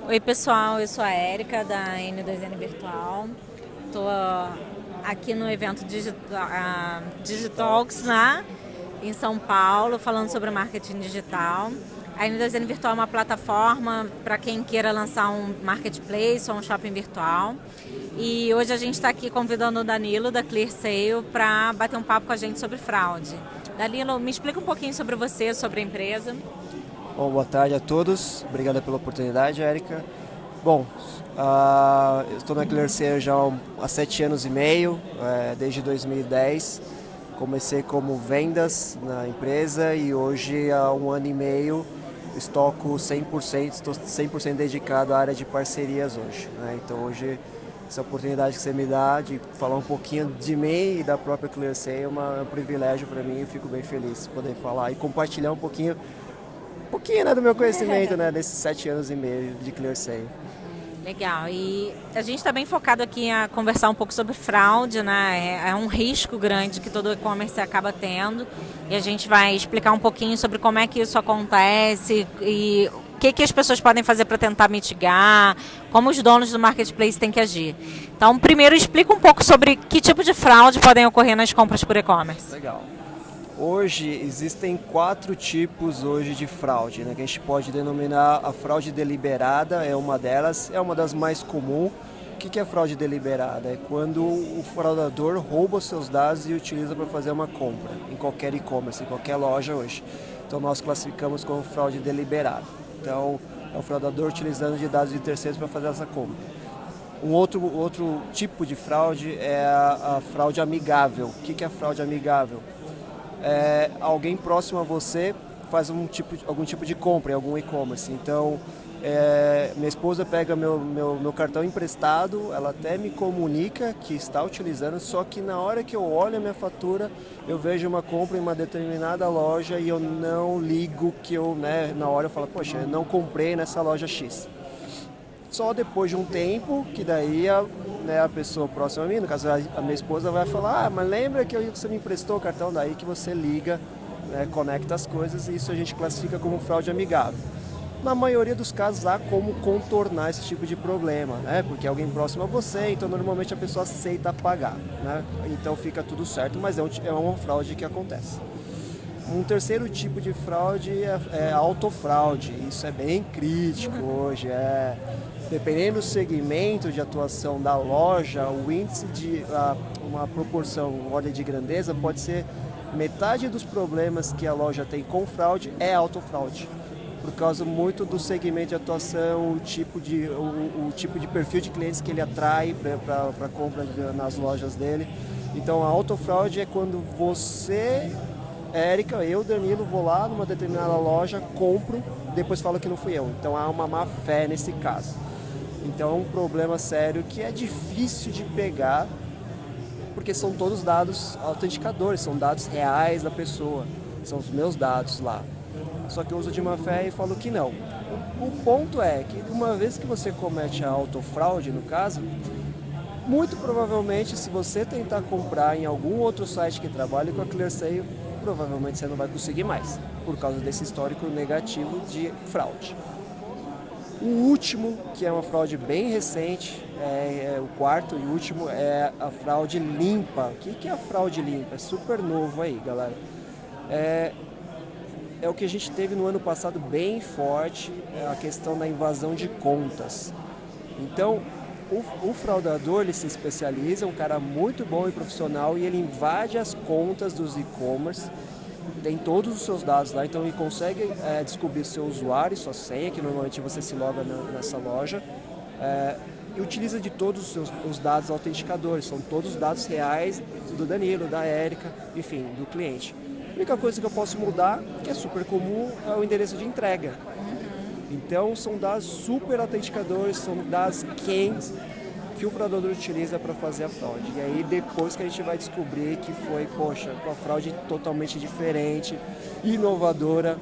Oi pessoal, eu sou a Érica da N2N Virtual. Estou aqui no evento Digitalks, né, em São Paulo, falando sobre marketing digital. A N2N Virtual é uma plataforma para quem queira lançar um marketplace ou um shopping virtual. E hoje a gente está aqui convidando o Danilo da ClearSale para bater um papo com a gente sobre fraude. Danilo, me explica um pouquinho sobre você, sobre a empresa. Bom, boa tarde a todos. Obrigado pela oportunidade, Érica. Bom, eu estou na ClearSale já há 7 anos e meio, desde 2010. Comecei como vendas na empresa e hoje há 1 ano e meio estou 100% dedicado à área de parcerias hoje, né? Então hoje essa oportunidade que você me dá de falar um pouquinho de mim e da própria ClearSale é um privilégio para mim. Eu fico bem feliz de poder falar e compartilhar um pouquinho, né, do meu conhecimento, né, desses 7 anos e meio de ClearSale. Legal, e a gente está bem focado aqui a conversar um pouco sobre fraude, né? É um risco grande que todo e-commerce acaba tendo, e a gente vai explicar um pouquinho sobre como é que isso acontece e o que as pessoas podem fazer para tentar mitigar, como os donos do marketplace têm que agir. Então, primeiro explica um pouco sobre que tipo de fraude podem ocorrer nas compras por e-commerce. Legal. Hoje existem 4 tipos hoje de fraude, né, que a gente pode denominar. A fraude deliberada é uma delas, é uma das mais comuns. O que é fraude deliberada? É quando o fraudador rouba os seus dados e utiliza para fazer uma compra em qualquer e-commerce, em qualquer loja hoje. Então nós classificamos como fraude deliberada. Então é o fraudador utilizando de dados de terceiros para fazer essa compra. Um outro tipo de fraude é a fraude amigável. O que é a fraude amigável? Alguém próximo a você faz algum tipo de compra em algum e-commerce. Então, minha esposa pega meu cartão emprestado, ela até me comunica que está utilizando, só que na hora que eu olho a minha fatura, eu vejo uma compra em uma determinada loja e eu não ligo que na hora eu falo, poxa, eu não comprei nessa loja X. Só depois de um tempo, que daí a pessoa próxima a mim, no caso a minha esposa, vai falar, mas lembra que você me emprestou o cartão? Daí que você liga, né, conecta as coisas, e isso a gente classifica como fraude amigável. Na maioria dos casos há como contornar esse tipo de problema, né? Porque é alguém próximo a você, então normalmente a pessoa aceita pagar, né? Então fica tudo certo, mas é uma fraude que acontece. Um terceiro tipo de fraude é a autofraude. Isso é bem crítico hoje. Dependendo do segmento de atuação da loja, o índice de uma proporção, ordem de grandeza, pode ser metade dos problemas que a loja tem com fraude é autofraude. Por causa muito do segmento de atuação, o tipo de perfil de clientes que ele atrai para compra nas lojas dele. Então a autofraude é quando você, Érica, eu, Danilo, vou lá numa determinada loja, compro, depois falo que não fui eu. Então há uma má fé nesse caso. Então é um problema sério que é difícil de pegar, porque são todos dados autenticadores, são dados reais da pessoa, são os meus dados lá. Só que eu uso de má fé e falo que não. O ponto é que uma vez que você comete a autofraude, no caso, muito provavelmente se você tentar comprar em algum outro site que trabalhe com a ClearSale, provavelmente você não vai conseguir mais, por causa desse histórico negativo de fraude. O último, que é uma fraude bem recente, o quarto e último, é a fraude limpa. O que é a fraude limpa? É super novo aí, galera. É o que a gente teve no ano passado bem forte, a questão da invasão de contas. Então, o fraudador, ele se especializa, é um cara muito bom e profissional, e ele invade as contas dos e-commerce, tem todos os seus dados lá, então ele consegue descobrir seu usuário, sua senha, que normalmente você se loga nessa loja, e utiliza de todos os dados autenticadores, são todos os dados reais do Danilo, da Érica, enfim, do cliente. A única coisa que eu posso mudar, que é super comum, é o endereço de entrega. Então são dados super autenticadores, são dados quentes que o fraudador utiliza para fazer a fraude. E aí depois que a gente vai descobrir que foi, poxa, uma fraude totalmente diferente, inovadora,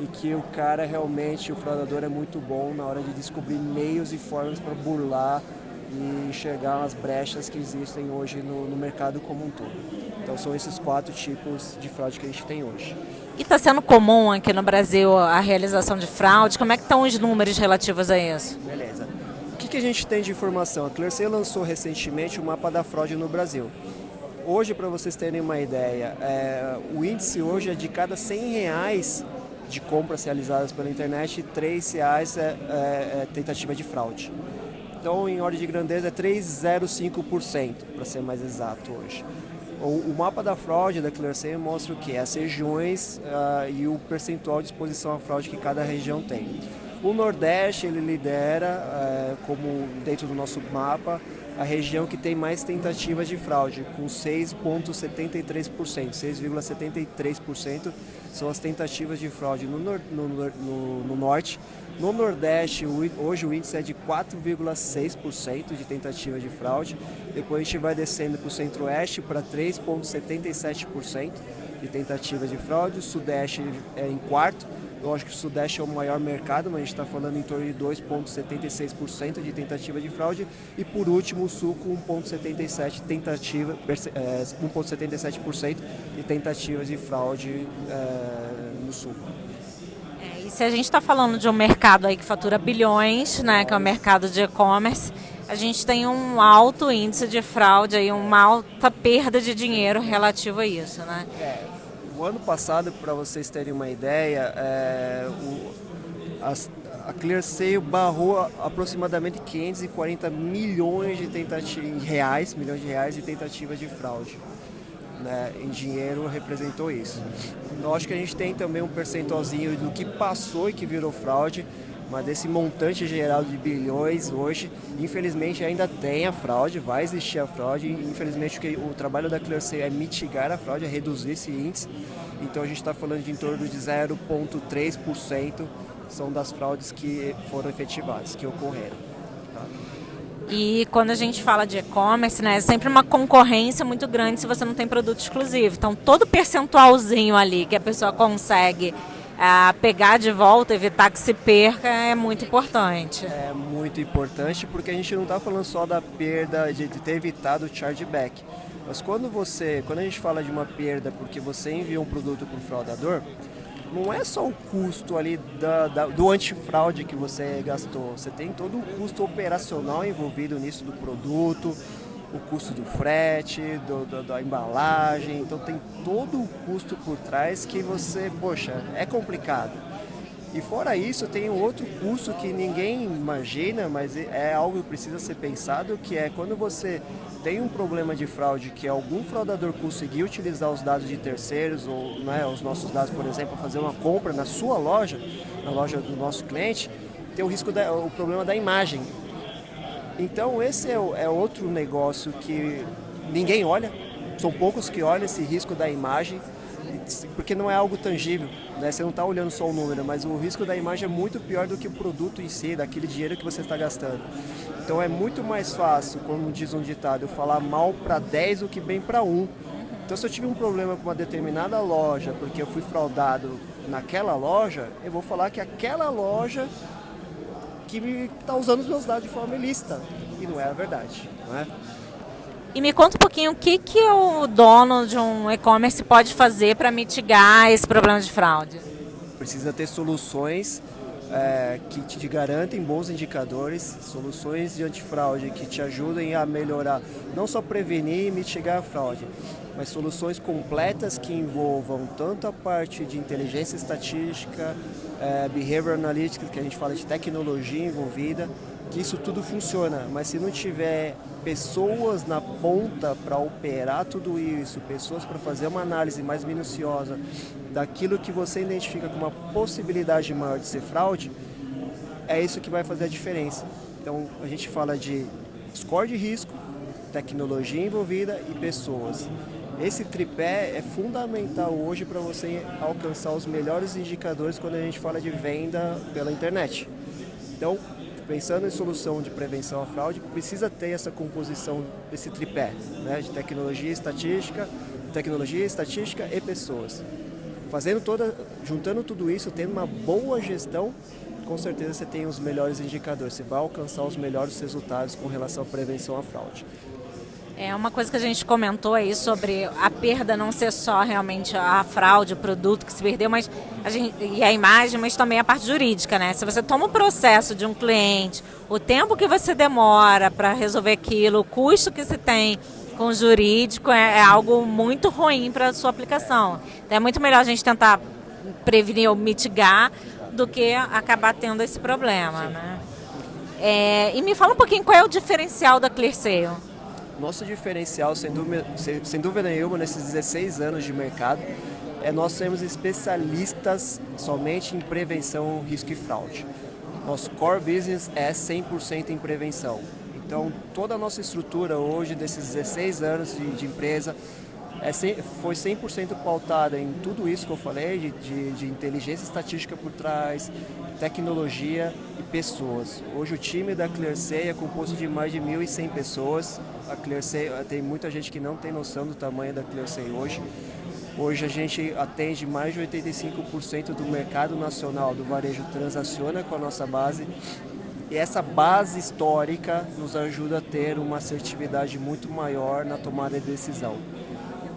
e que o cara realmente, o fraudador é muito bom na hora de descobrir meios e formas para burlar e enxergar as brechas que existem hoje no mercado como um todo. Então são esses 4 tipos de fraude que a gente tem hoje. E está sendo comum aqui no Brasil a realização de fraude? Como é que estão os números relativos a isso? Beleza. O que a gente tem de informação? A Clearseal lançou recentemente o mapa da fraude no Brasil. Hoje, para vocês terem uma ideia, o índice hoje é de cada R$100 de compras realizadas pela internet, R$3 é tentativa de fraude. Então, em ordem de grandeza, é 3,05%, para ser mais exato hoje. O mapa da fraude da Clearseal mostra o que? As regiões e o percentual de exposição à fraude que cada região tem. O Nordeste ele lidera, como dentro do nosso mapa, a região que tem mais tentativas de fraude, com 6,73%. 6,73% são as tentativas de fraude no Norte. No Nordeste, hoje o índice é de 4,6% de tentativa de fraude. Depois a gente vai descendo para o Centro-Oeste para 3,77% de tentativa de fraude. O Sudeste é em quarto. Lógico que o Sudeste é o maior mercado, mas a gente está falando em torno de 2,76% de tentativa de fraude. E por último, o Sul com 1,77% de tentativas de fraude no Sul. E se a gente está falando de um mercado aí que fatura bilhões, né, que é o mercado de e-commerce, a gente tem um alto índice de fraude, aí, uma alta perda de dinheiro relativo a isso, né? O ano passado, para vocês terem uma ideia, a Clearseal barrou aproximadamente 540 milhões de reais de tentativas de fraude. Né? Em dinheiro representou isso. Lógico que a gente tem também um percentualzinho do que passou e que virou fraude, mas desse montante geral de bilhões hoje, infelizmente ainda tem a fraude, vai existir a fraude. Infelizmente o trabalho da Clearseal é mitigar a fraude, é reduzir esse índice. Então a gente está falando de em torno de 0,3% são das fraudes que foram efetivadas, que ocorreram. Tá? E quando a gente fala de e-commerce, né, é sempre uma concorrência muito grande se você não tem produto exclusivo. Então todo percentualzinho ali que a pessoa consegue pegar de volta, evitar que se perca, é muito importante. É muito importante porque a gente não está falando só da perda de ter evitado o chargeback. Mas quando a gente fala de uma perda porque você enviou um produto para o fraudador, não é só o custo ali do antifraude que você gastou. Você tem todo o custo operacional envolvido nisso do produto, o custo do frete, da embalagem, então tem todo o custo por trás que é complicado. E fora isso, tem um outro custo que ninguém imagina, mas é algo que precisa ser pensado, que é quando você tem um problema de fraude, que algum fraudador conseguiu utilizar os dados de terceiros, ou os nossos dados, por exemplo, fazer uma compra na sua loja, na loja do nosso cliente, tem o problema da imagem. Então esse é outro negócio que ninguém olha, são poucos que olham esse risco da imagem, porque não é algo tangível, né? Você não está olhando só o número, mas o risco da imagem é muito pior do que o produto em si, daquele dinheiro que você está gastando. Então é muito mais fácil, como diz um ditado, eu falar mal para 10 do que bem para 1. Então se eu tive um problema com uma determinada loja, porque eu fui fraudado naquela loja, eu vou falar que aquela loja que está usando os meus dados de forma ilícita. E não é a verdade, não é? E me conta um pouquinho o que o dono de um e-commerce pode fazer para mitigar esse problema de fraude. Precisa ter soluções que te garantem bons indicadores, soluções de antifraude que te ajudem a melhorar, não só prevenir e mitigar a fraude, mas soluções completas que envolvam tanto a parte de inteligência estatística, behavior analytics, que a gente fala de tecnologia envolvida, que isso tudo funciona, mas se não tiver pessoas na ponta para operar tudo isso, pessoas para fazer uma análise mais minuciosa daquilo que você identifica como uma possibilidade maior de ser fraude, é isso que vai fazer a diferença. Então a gente fala de score de risco, tecnologia envolvida e pessoas. Esse tripé é fundamental hoje para você alcançar os melhores indicadores quando a gente fala de venda pela internet. Então, pensando em solução de prevenção à fraude, precisa ter essa composição desse tripé, né, de tecnologia, estatística e pessoas. Juntando tudo isso, tendo uma boa gestão, com certeza você tem os melhores indicadores, você vai alcançar os melhores resultados com relação à prevenção à fraude. É uma coisa que a gente comentou aí sobre a perda não ser só realmente a fraude, o produto que se perdeu, mas e a imagem, mas também a parte jurídica, né? Se você toma o processo de um cliente, o tempo que você demora para resolver aquilo, o custo que você tem com o jurídico é algo muito ruim para a sua aplicação. Então é muito melhor a gente tentar prevenir ou mitigar do que acabar tendo esse problema, né? E me fala um pouquinho qual é o diferencial da ClearSale. Nosso diferencial, sem dúvida nenhuma, nesses 16 anos de mercado, é nós sermos especialistas somente em prevenção, risco e fraude. Nosso core business é 100% em prevenção. Então, toda a nossa estrutura hoje, desses 16 anos de empresa, foi 100% pautada em tudo isso que eu falei, de inteligência estatística por trás, tecnologia e pessoas. Hoje o time da ClearSale é composto de mais de 1.100 pessoas. A ClearSale, tem muita gente que não tem noção do tamanho da ClearSale hoje. Hoje a gente atende mais de 85% do mercado nacional do varejo, transaciona com a nossa base. E essa base histórica nos ajuda a ter uma assertividade muito maior na tomada de decisão.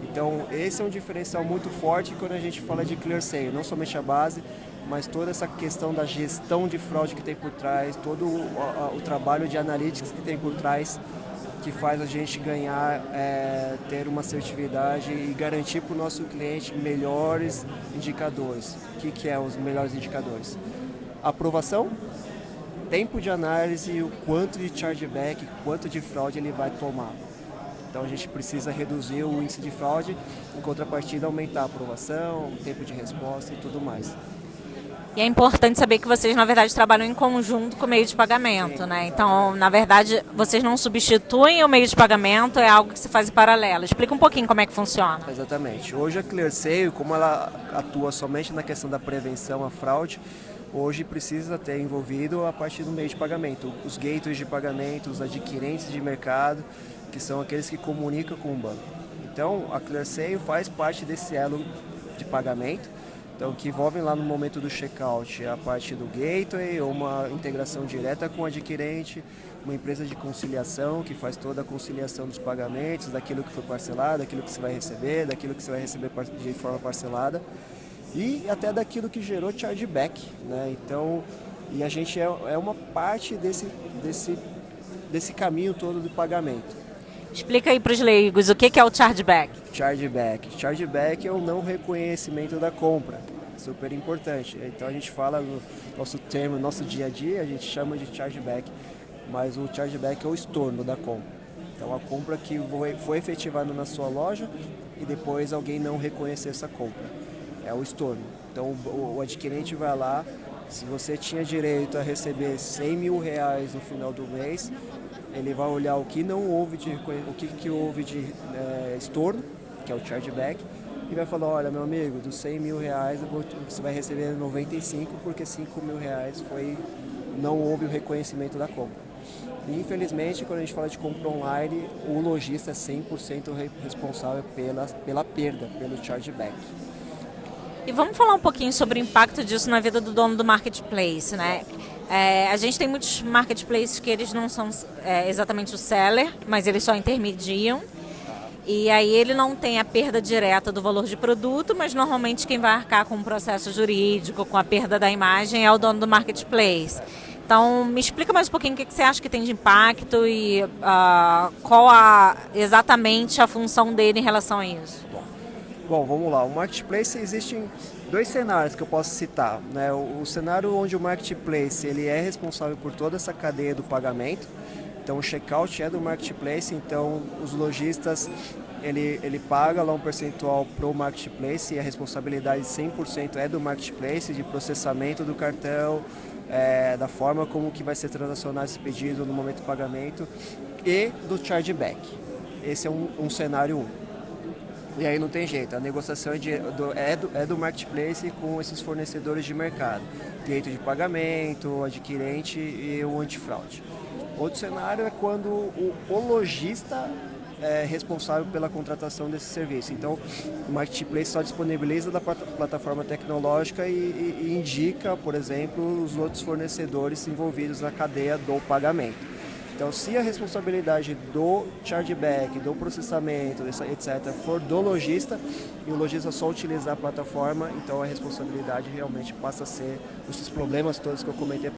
Então, esse é um diferencial muito forte quando a gente fala de ClearSale, não somente a base, mas toda essa questão da gestão de fraude que tem por trás, todo o trabalho de analytics que tem por trás, que faz a gente ganhar, ter uma assertividade e garantir para o nosso cliente melhores indicadores. O que é os melhores indicadores? Aprovação, tempo de análise e o quanto de chargeback, quanto de fraude ele vai tomar. Então a gente precisa reduzir o índice de fraude, em contrapartida aumentar a aprovação, o tempo de resposta e tudo mais. E é importante saber que vocês, na verdade, trabalham em conjunto com o meio de pagamento, né? Então, na verdade, vocês não substituem o meio de pagamento, é algo que se faz em paralelo. Explica um pouquinho como é que funciona. Exatamente. Hoje a ClearSale, como ela atua somente na questão da prevenção à fraude, hoje precisa ter envolvido a parte do meio de pagamento, os gateways de pagamento, os adquirentes de mercado, que são aqueles que comunicam com o banco. Então, a ClearSale faz parte desse elo de pagamento, então, que envolvem lá no momento do checkout a parte do gateway, ou uma integração direta com o adquirente, uma empresa de conciliação que faz toda a conciliação dos pagamentos, daquilo que foi parcelado, daquilo que você vai receber, daquilo que você vai receber de forma parcelada e até daquilo que gerou chargeback, né? Então, e a gente é uma parte desse caminho todo do pagamento. Explica aí para os leigos o que é o chargeback. Chargeback é o não reconhecimento da compra, super importante. Então a gente fala no nosso termo, nosso dia a dia, a gente chama de chargeback, mas o chargeback é o estorno da compra. Então a compra que foi efetivada na sua loja e depois alguém não reconhecer essa compra, é o estorno. Então o adquirente vai lá, se você tinha direito a receber 100 mil reais no final do mês, ele vai olhar o que não houve que houve de estorno, que é o chargeback, e vai falar, olha meu amigo, dos 100 mil reais você vai receber 95 porque 5 mil reais não houve o reconhecimento da compra. E, infelizmente, quando a gente fala de compra online, o lojista é 100% responsável pela perda, pelo chargeback. E vamos falar um pouquinho sobre o impacto disso na vida do dono do marketplace, né? A gente tem muitos marketplaces que eles não são exatamente o seller, mas eles só intermediam. E aí ele não tem a perda direta do valor de produto, mas normalmente quem vai arcar com o processo jurídico, com a perda da imagem, é o dono do marketplace. Então, me explica mais um pouquinho o que você acha que tem de impacto e qual exatamente a função dele em relação a isso. Bom, vamos lá. O marketplace, existem dois cenários que eu posso citar, né? O cenário onde o marketplace ele é responsável por toda essa cadeia do pagamento. Então o checkout é do marketplace, então os lojistas ele paga lá um percentual para o marketplace e a responsabilidade 100% é do marketplace, de processamento do cartão, da forma como que vai ser transacionado esse pedido no momento do pagamento e do chargeback. Esse é um cenário 1. E aí não tem jeito, a negociação é do marketplace com esses fornecedores de mercado, direito de pagamento, adquirente e o antifraude. Outro cenário é quando o lojista é responsável pela contratação desse serviço. Então, o marketplace só disponibiliza da plataforma tecnológica e indica, por exemplo, os outros fornecedores envolvidos na cadeia do pagamento. Então, se a responsabilidade do chargeback, do processamento, etc., for do lojista, e o lojista só utilizar a plataforma, então a responsabilidade realmente passa a ser os problemas todos que eu comentei